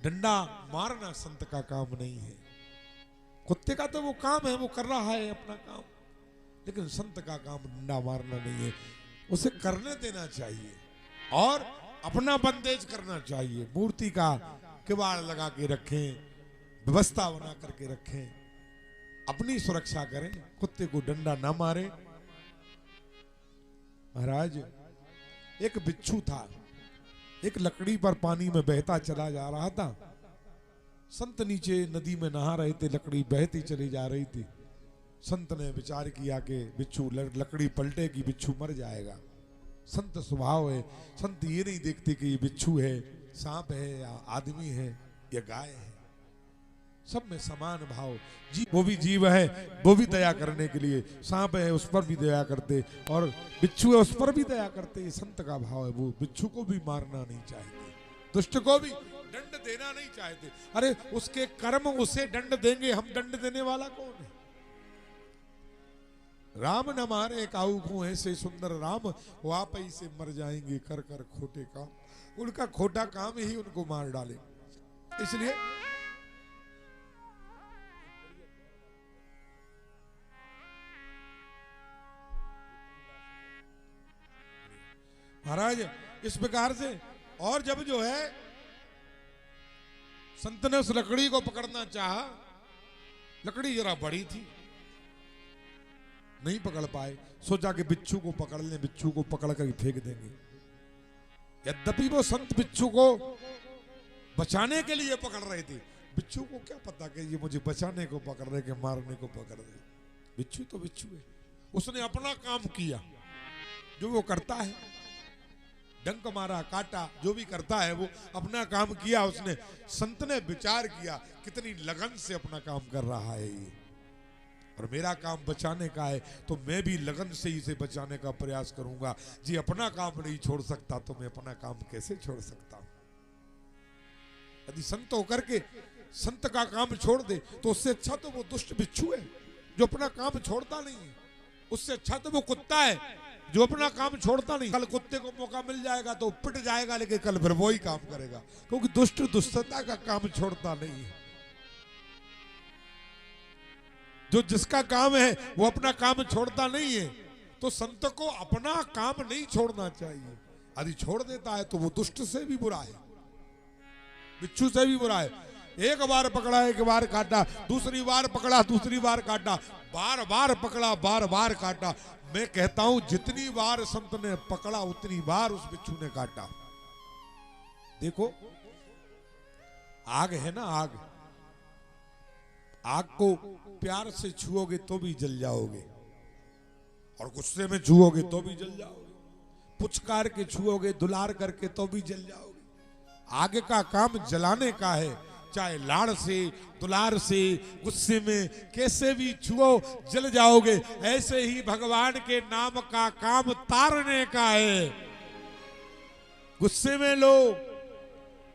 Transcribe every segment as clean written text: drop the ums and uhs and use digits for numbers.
डंडा मारना संत का काम नहीं है। कुत्ते का तो वो काम है, वो कर रहा है अपना काम, लेकिन संत का काम डंडा मारना नहीं है। उसे करने देना चाहिए और अपना बंदेज करना चाहिए। मूर्ति का किवाड़ लगा के रखें, व्यवस्था बना करके रखें, अपनी सुरक्षा करें, कुत्ते को डंडा ना मारे। महाराज एक बिच्छू था, एक लकड़ी पर पानी में बहता चला जा रहा था। संत नीचे नदी में नहा रहे थे, लकड़ी बहती चली जा रही थी। संत ने विचार किया कि बिच्छू लकड़ी पलटेगी, बिच्छू मर जाएगा। संत स्वभाव है, संत ये नहीं देखते कि ये बिच्छू है, सांप है या आदमी है या गाय है। सब में समान भाव, वो भी जीव है, वो भी दया करने के लिए, सांप है उस पर भी दया करते और बिच्छू है उस पर भी दया करते। ये संत का भाव है। वो बिच्छू को भी मारना नहीं चाहते, दुष्ट को भी दंड देना नहीं चाहते। अरे उसके कर्म उसे दंड देंगे, हम दंड देने वाला कौन है? राम न मारे काऊ को ऐसे सुंदर राम, वो आप ही से मर जाएंगे कर कर खोटे काम। उनका खोटा काम ही उनको मार डाले। इसलिए महाराज इस प्रकार से, और जब जो है संत ने उस लकड़ी को पकड़ना चाहा, लकड़ी जरा बड़ी थी, नहीं पकड़ पाए। सोचा कि बिच्छू को पकड़ लें, बिच्छू को पकड़ कर फेंक देंगे। यद्यपि वो संत बिच्छू को बचाने के लिए पकड़ रहे थे, बिच्छू को क्या पता कि ये मुझे बचाने को पकड़ रहे कि मारने को पकड़ रहे। बिच्छू तो बिच्छू है, उसने अपना काम किया जो वो करता है, डंक मारा, काटा, जो भी करता है वो अपना काम किया उसने। संत ने विचार किया कितनी लगन से अपना काम कर रहा है ये, और मेरा काम बचाने का है तो मैं भी लगन से इसे बचाने का प्रयास करूंगा। जी अपना काम नहीं छोड़ सकता तो मैं अपना काम कैसे छोड़ सकता हूं? यदि संत होकर के संत का काम छोड़ दे तो उससे अच्छा तो वो दुष्ट बिच्छू है जो अपना काम छोड़ता नहीं है। उससे अच्छा तो वो कुत्ता है जो अपना काम छोड़ता नहीं। कल कुत्ते को मौका मिल जाएगा तो पिट जाएगा, लेकिन कल फिर वो ही काम करेगा, क्योंकि दुष्ट दुष्टता का काम छोड़ता नहीं है। जो जिसका काम है वो अपना काम छोड़ता नहीं है। तो संत को अपना काम नहीं छोड़ना चाहिए। यदि छोड़ देता है तो वो दुष्ट से भी बुरा है, बिच्छू से भी बुरा है। एक बार पकड़ा, एक बार काटा, दूसरी बार पकड़ा, दूसरी बार काटा, बार बार पकड़ा, बार बार काटा। मैं कहता हूं जितनी बार संत ने पकड़ा उतनी बार उस बिच्छू ने काटा। देखो आग है ना, आग, आग को प्यार से छुओगे तो भी जल जाओगे, और गुस्से में छुओगे तो भी जल जाओगे, पुचकार के छुओगे, दुलार करके तो भी जल जाओगे। आग का काम जलाने का है, चाहे लाड़ से, दुलार से, गुस्से में कैसे भी छुओ जल जाओगे। ऐसे ही भगवान के नाम का काम तारने का है। गुस्से में लो,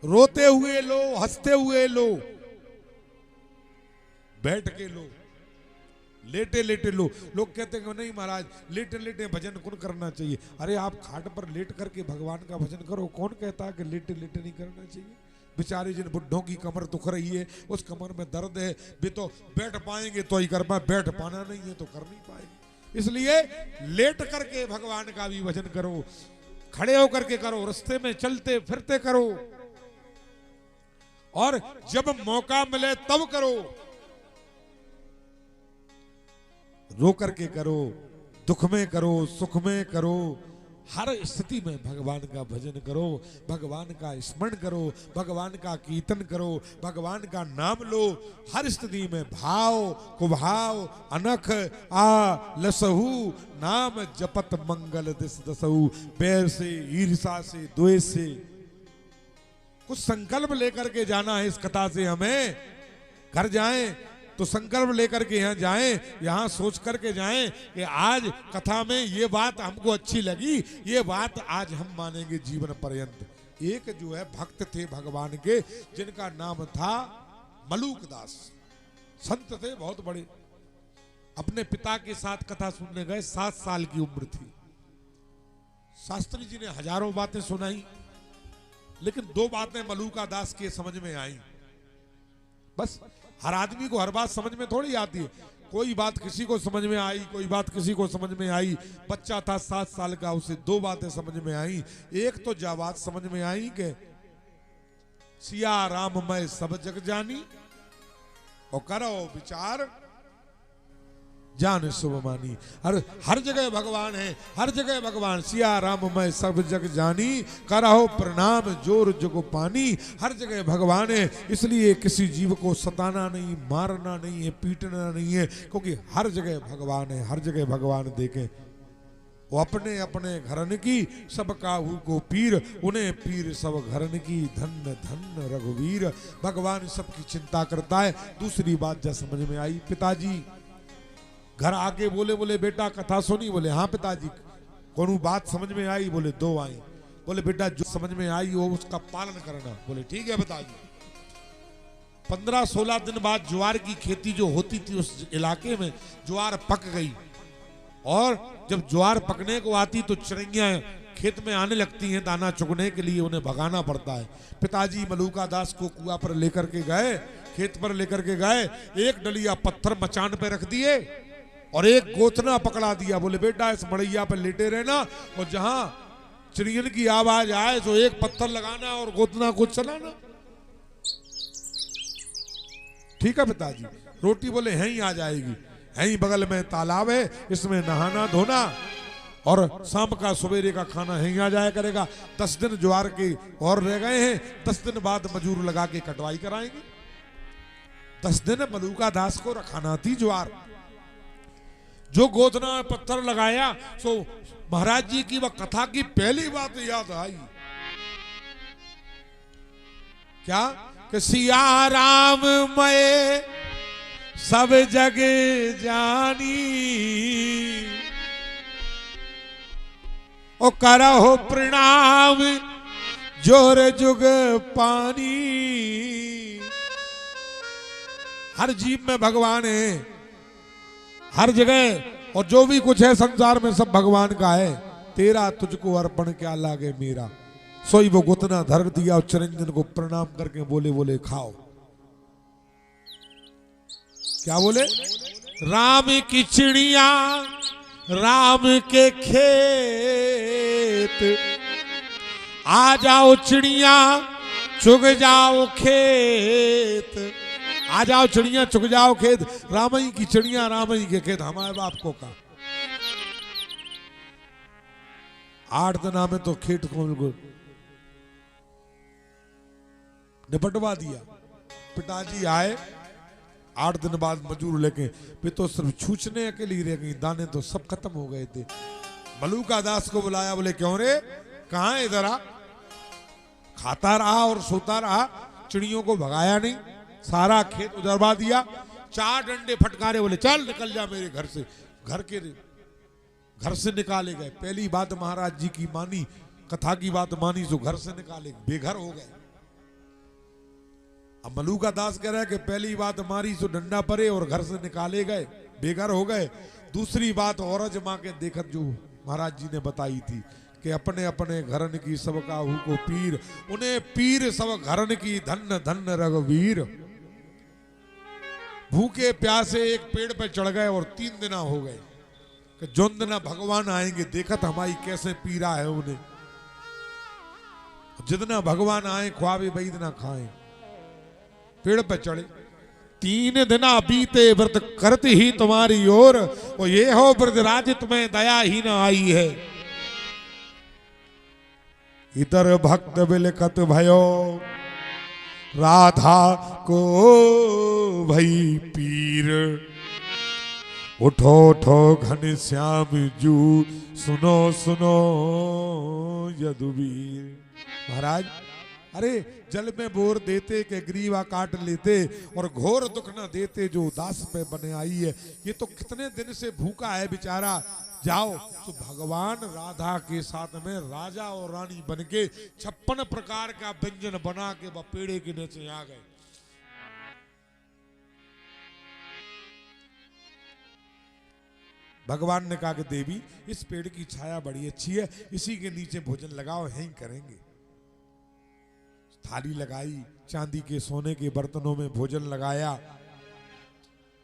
रोते हुए लो, हंसते हुए लो, बैठ के लो, लेटे लेटे लो। लोग कहते हैं नहीं महाराज लेटे लेटे भजन कौन करना चाहिए? अरे आप खाट पर लेट करके भगवान का भजन करो। कौन कहता है कि लेटे लेटे नहीं करना चाहिए? बेचारे जिन बुढ़ों की कमर दुख रही है, उस कमर में दर्द है, वे तो बैठ पाएंगे तो ही कर पाए, बैठ पाना नहीं है तो कर नहीं पाएंगे। इसलिए लेट करके भगवान का भी भजन करो, खड़े होकर के करो, रास्ते में चलते फिरते करो, और जब मौका मिले तब करो। रो करके करो, दुख में करो, सुख में करो, हर स्थिति में भगवान का भजन करो, भगवान का स्मरण करो, भगवान का कीर्तन करो, भगवान का नाम लो। हर स्थिति में भाव कुभाव अनख आ लसहु, नाम जपत मंगल दिस दसहु। बैर से, ईर्षा से, द्वेष से कुछ संकल्प लेकर के जाना है। इस कथा से हमें घर जाएं तो संकल्प लेकर के यहाँ जाएं, यहाँ सोच करके जाएं कि आज कथा में ये बात हमको अच्छी लगी, ये बात आज हम मानेंगे जीवन पर्यंत। एक जो है भक्त थे भगवान के, जिनका नाम था मलूकदास, संत थे बहुत बड़े। अपने पिता के साथ कथा सुनने गए, 7 साल की उम्र थी। शास्त्री जी ने हजारों बातें सुनाई, लेकिन दो बातें मलूका दास के समझ में आई। बस हर आदमी को हर बात समझ में थोड़ी आती है। कोई बात किसी को समझ में आई, कोई बात किसी को समझ में आई। बच्चा था 7 साल का, उसे दो बातें समझ में आई। एक तो जा बात समझ में आई कि सिया राम मैं सब जग जानी, और करो विचार जान शुभ मानी। हर जगह भगवान है, हर जगह भगवान। सिया राम मैं सब जग जानी, करहो प्रणाम जोर जुग पानी। हर जगह भगवान है, इसलिए किसी जीव को सताना नहीं, मारना नहीं है, पीटना नहीं है, क्योंकि हर जगह भगवान है। हर जगह भगवान देखे वो अपने अपने घरन की, सब काहू को पीर, उन्हें पीर सब घरन की। धन्य धन्य रघुवीर। भगवान सबकी चिंता करता है। दूसरी बात जब समझ में आई, पिताजी घर आके बोले बेटा कथा सुनी? बोले हाँ पिताजी। कौन बात समझ में आई? बोले दो आई। बोले बेटा जो समझ में आई वो उसका पालन करना। बोले ठीक है पिताजी। 15-16 दिन बाद ज्वार की खेती जो होती थी उस इलाके में, ज्वार पक गई। और जब ज्वार पकने को आती तो चिड़ियां खेत में आने लगती हैं दाना चुगने के लिए, उन्हें भगाना पड़ता है। पिताजी मलूका दास को कुआं पर लेकर के गए, खेत पर लेकर के गए। एक डलिया पत्थर मचान पे रख दिए और एक गोतना पकड़ा दिया। बोले बेटा इस मड़ैया पर लेटे रहना, और जहां चिड़ियन की आवाज आए तो एक पत्थर लगाना और गोतना को चलाना। ठीक है पिताजी। रोटी बोले है ही आ जाएगी, है ही बगल में तालाब है, इसमें नहाना धोना, और शाम का सवेरे का खाना है ही आ जाया करेगा। 10 दिन ज्वार के और रह गए हैं, 10 दिन बाद मजूर लगा के कटवाई कराएंगे। 10 दिन मलूका दास को रखाना थी ज्वार। जो गोदना पत्थर लगाया सो महाराज जी की वह कथा की पहली बात याद आई। क्या कि सिया राम मैं सब जग जानी, ओ करहो प्रणाम जोर जुग पानी। हर जीव में भगवान है, हर जगह, और जो भी कुछ है संसार में सब भगवान का है। तेरा तुझको अर्पण क्या लागे मेरा। सोई वो गुतना धर दिया और चिरंजन को प्रणाम करके बोले खाओ। क्या बोले? राम की चिड़िया राम के खेत, आ जाओ चिड़िया चुग जाओ खेत। आ जाओ चिड़िया चुग जाओ खेत। रामई की चिड़िया रामई के खेत। हमारे बाप को का 8 दिन में तो खेत को बिल्कुल निपटवा दिया। पिताजी आए 8 दिन बाद मजूर लेके, फिर तो सिर्फ छूछने के लिए रह गई, दाने तो सब खत्म हो गए थे। मलूका दास को बुलाया। बोले क्यों रे, कहां है? इधर आ। खाता रहा और सोता रहा, चिड़ियों को भगाया नहीं, सारा खेत उजरवा दिया। 4 डंडे फटकारे। बोले चल निकल जा मेरे घर से। घर से निकाले गए। पहली बात महाराज जी की मानी, कथा की बात मानी, जो घर से निकाले, बेघर हो गए। अब मलूका दास कह रहा है कि पहली बात मारी सो डंडा परे और घर से निकाले गए, बेघर हो गए। दूसरी बात और जमा के देखकर जो महाराज जी ने बताई थी कि अपने अपने घरन की सब काहू को पीर, उन्हें पीर सब घरन की। धन्य धन्य रघुवीर। भूखे प्यासे एक पेड़ पे चढ़ गए और 3 दिन हो गए कि जोन दिन भगवान आएंगे, देखत हमारी कैसे पीरा है उन्हें। जितना भगवान आए ख्वाबे वही दिन खाएं। पेड़ पे चढ़े। 3 दिन बीते व्रत करती ही तुम्हारी ओर, और ये हो ब्रजराज तुम्हें दया ही न आई है। इतर भक्त बिलखत भयो, राधा को भई पीर। उठो उठो घन श्याम जू, सुनो सुनो यदुवीर। महाराज अरे जल में बोर देते के ग्रीवा काट लेते, और घोर दुख न देते जो उदास पे बने आई है। ये तो कितने दिन से भूखा है बेचारा। जाओ तो भगवान राधा के साथ में राजा और रानी बनके 56 प्रकार का व्यंजन बना के वह पेड़े के नीचे आ गए। भगवान ने कहा कि देवी इस पेड़ की छाया बड़ी अच्छी है, इसी के नीचे भोजन लगाओ, यहीं करेंगे। थाली लगाई, चांदी के सोने के बर्तनों में भोजन लगाया।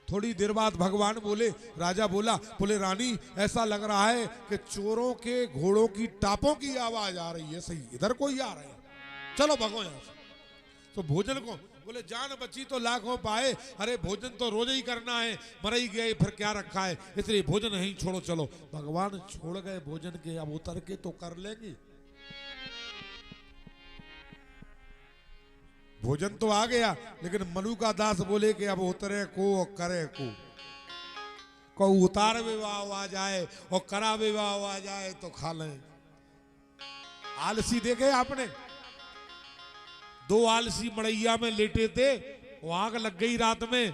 थोड़ी देर बाद भगवान बोले, राजा बोला, बोले रानी ऐसा लग रहा है कि चोरों के घोड़ों की टापों की आवाज आ रही है। सही इधर कोई आ रहा है, चलो भगो यहाँ से। तो भोजन को बोले जान बची तो लाखों पाए, अरे भोजन तो रोज ही करना है, मर ही गए फिर क्या रखा है, इसलिए भोजन नहीं छोड़ो चलो। भगवान छोड़ गए भोजन के, अब उतर के तो कर लेंगे। भोजन तो आ गया, लेकिन मनु का दास बोले कि अब उतरे को और करे को उतार विवाह आ जाए और करा विवाह आ जाए तो खा लें। आलसी देखे आपने, दो आलसी मड़ैया में लेटे थे, वो आग लग गई रात में।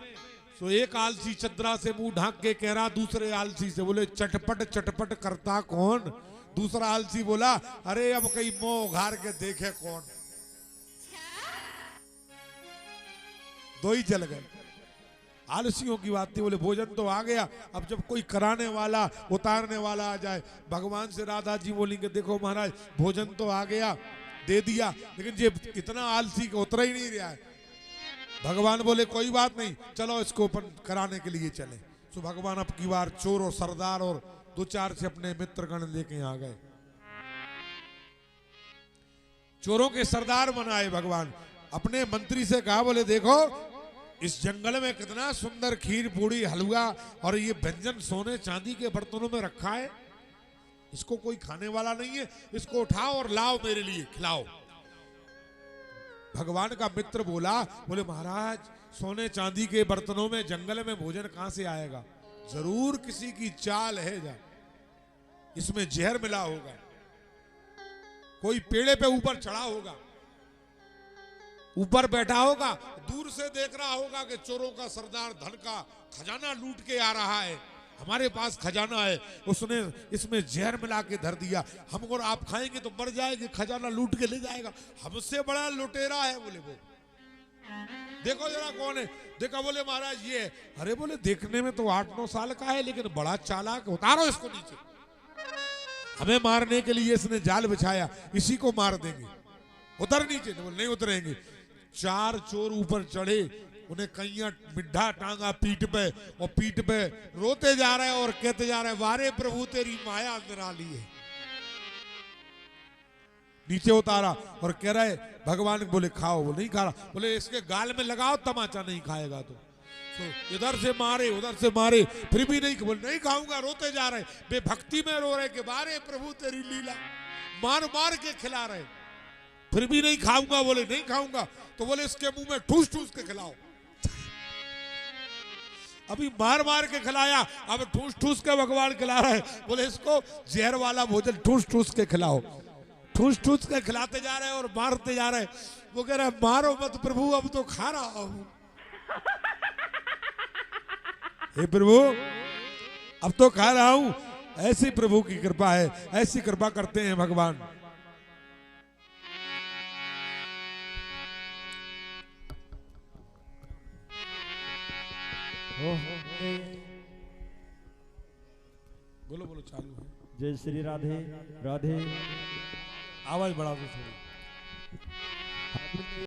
तो एक आलसी चदरा से मुंह ढांक के कह रहा दूसरे आलसी से, बोले चटपट चटपट करता कौन। दूसरा आलसी बोला, अरे अब कहीं मुंह उघार के देखे कौन। दो ही जल गए। आलसियों की बात थी। बोले भोजन तो आ गया, अब जब कोई कराने वाला उतारने वाला आ जाए। भगवान से राधा जी बोलेंगे, देखो महाराज भोजन तो आ गया, दे दिया, लेकिन ये इतना आलसी को उतरा ही नहीं रहा है। भगवान बोले कोई बात नहीं, चलो इसको अपन कराने के लिए चले। तो भगवान अब की बार चोर और सरदार और दो चार से अपने मित्रगण लेके आ गए। चोरों के सरदार बनाए भगवान। अपने मंत्री से कहा, बोले देखो इस जंगल में कितना सुंदर खीर पूड़ी हलवा और ये व्यंजन सोने चांदी के बर्तनों में रखा है, इसको कोई खाने वाला नहीं है, इसको उठाओ और लाओ मेरे लिए खिलाओ। भगवान का मित्र बोला, बोले महाराज सोने चांदी के बर्तनों में जंगल में भोजन कहां से आएगा, जरूर किसी की चाल है, जा इसमें जहर मिला होगा, कोई पेड़े पे ऊपर चढ़ा होगा, ऊपर बैठा होगा, दूर से देख रहा होगा कि चोरों का सरदार धन का खजाना लूट के आ रहा है, हमारे पास खजाना है, उसने इसमें जहर मिला के धर दिया, हम और आप खाएंगे तो मर जाएंगे, खजाना लूट के ले जाएगा, हमसे बड़ा लुटेरा है। बोले वो देखो जरा कौन है। देखा, बोले महाराज ये। अरे बोले देखने में तो 8-9 साल का है, लेकिन बड़ा चालाक, उतारो इसको नीचे, हमें मारने के लिए इसने जाल बिछाया, इसी को मार देंगे, उतर नीचे। बोले नहीं उतरेंगे। 4 चोर ऊपर चढ़े, उन्हें कैया मिड्ढा टांगा पीठ पे, और पीठ पे रोते जा रहे और कहते जा रहे, वारे प्रभु तेरी माया निराली है। नीचे उतारा और कह रहे भगवान बोले खाओ, वो नहीं खा रहा। बोले इसके गाल में लगाओ, तमाचा नहीं खाएगा तो इधर से मारे उधर से मारे, फिर भी नहीं। बोले नहीं खाऊंगा, रोते जा रहे, बेभक्ति में रो रहे कि वारे प्रभु तेरी लीला, मार मार के खिला रहे, फिर भी नहीं खाऊंगा। बोले नहीं खाऊंगा, तो बोले इसके मुंह में ठूस ठूस के खिलाओ। अभी मार मार के खिलाया, अब ठूस ठूस के भगवान खिला रहे। बोले इसको जहर वाला भोजन ठूस ठूस के खिलाओ। ठूस ठूस के खिलाते जा रहे और मारते जा रहे। वो कह रहे मारो मत प्रभु, अब तो खा रहा हूं। हे प्रभु अब तो खा रहा हूं। ऐसी प्रभु की कृपा है, ऐसी कृपा करते हैं भगवान। बोलो बोलो चालू है। जय श्री राधे राधे। आवाज बढ़ा दो थोड़ी।